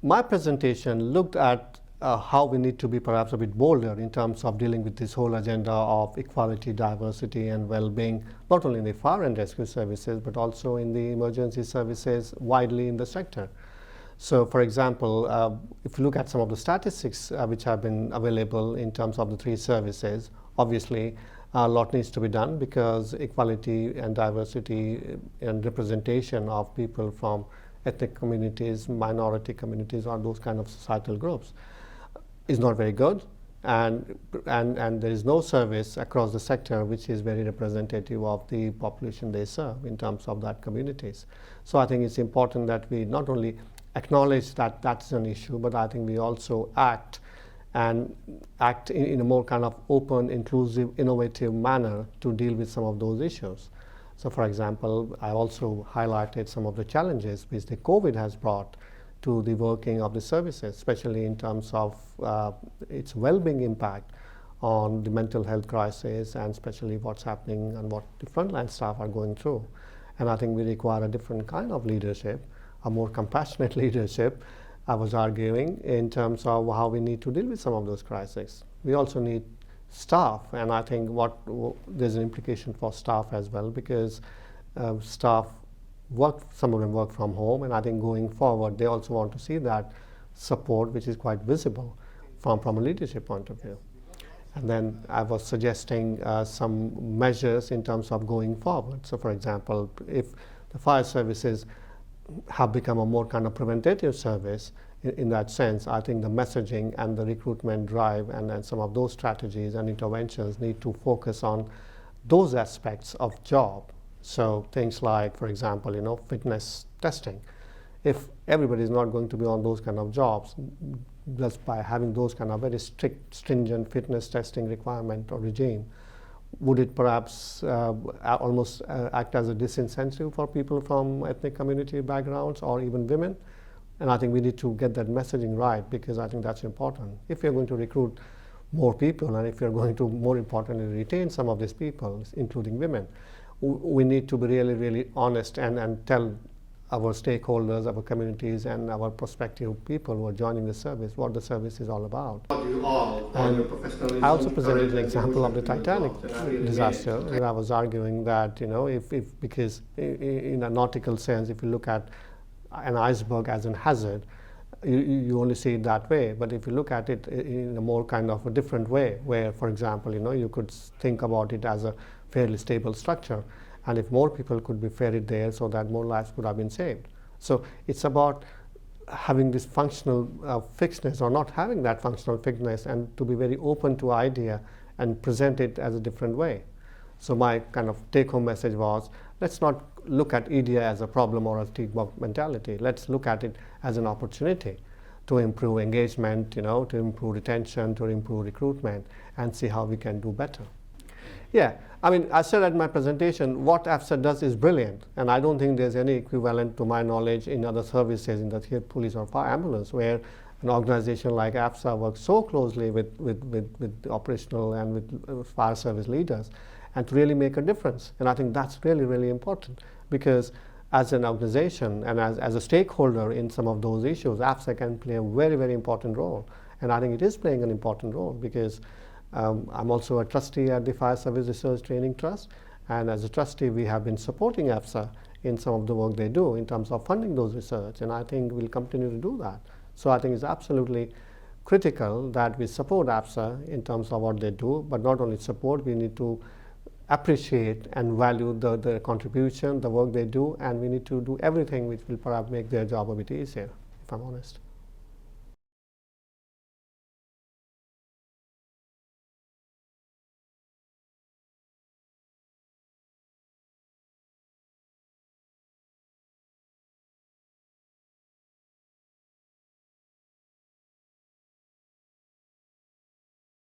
my presentation looked at how we need to be perhaps a bit bolder in terms of dealing with this whole agenda of equality, diversity, and well-being, not only in the fire and rescue services, but also in the emergency services widely in the sector. So, for example, if you look at some of the statistics which have been available in terms of the three services, obviously a lot needs to be done, because equality and diversity and representation of people from ethnic communities, minority communities, or those kind of societal groups is not very good, and there is no service across the sector which is very representative of the population they serve in terms of that communities. So I think it's important that we not only acknowledge that that's an issue, but I think we also act in a more kind of open, inclusive, innovative manner to deal with some of those issues. So, for example, I also highlighted some of the challenges which the COVID has brought to the working of the services, especially in terms of its well-being impact on the mental health crisis, and especially what's happening and what the frontline staff are going through. And I think we require a different kind of leadership, a more compassionate leadership, I was arguing, in terms of how we need to deal with some of those crises. We also need staff, and I think there's an implication for staff as well, because staff some of them work from home, and I think going forward they also want to see that support which is quite visible from a leadership point of view. And then I was suggesting some measures in terms of going forward. So, for example, if the fire services have become a more kind of preventative service, in that sense, I think the messaging and the recruitment drive and some of those strategies and interventions need to focus on those aspects of job. So things like, for example, fitness testing. If everybody is not going to be on those kind of jobs, just by having those kind of very strict, stringent fitness testing requirement or regime, would it perhaps almost act as a disincentive for people from ethnic community backgrounds or even women? And I think we need to get that messaging right, because I think that's important. If you're going to recruit more people, and if you're going to, more importantly, retain some of these people, including women, we need to be really, really honest and tell our stakeholders, our communities, and our prospective people who are joining the service what the service is all about. And I also presented an example of the Titanic disaster, where I was arguing that, because in a nautical sense, if you look at an iceberg as an hazard, you only see it that way. But if you look at it in a more kind of a different way, where, for example, you could think about it as a fairly stable structure, and if more people could be ferried there, so that more lives could have been saved. So it's about having this functional fixedness, or not having that functional fixedness, and to be very open to idea and present it as a different way. So my kind of take-home message was, let's not look at EDI as a problem or a stigma mentality. Let's look at it as an opportunity to improve engagement, to improve retention, to improve recruitment, and see how we can do better. Yeah, I mean, I said at my presentation, what AFSA does is brilliant, and I don't think there's any equivalent, to my knowledge, in other services, in the police or fire ambulance, where an organization like AFSA works so closely with the operational and with fire service leaders, and to really make a difference. And I think that's really, really important, because as an organization and as a stakeholder in some of those issues, AFSA can play a very, very important role. And I think it is playing an important role, because I'm also a trustee at the Fire Service Research Training Trust, and as a trustee we have been supporting AFSA in some of the work they do in terms of funding those research, and I think we'll continue to do that. So I think it's absolutely critical that we support AFSA in terms of what they do, but not only support, we need to appreciate and value the contribution, the work they do, and we need to do everything which will perhaps make their job a bit easier, if I'm honest.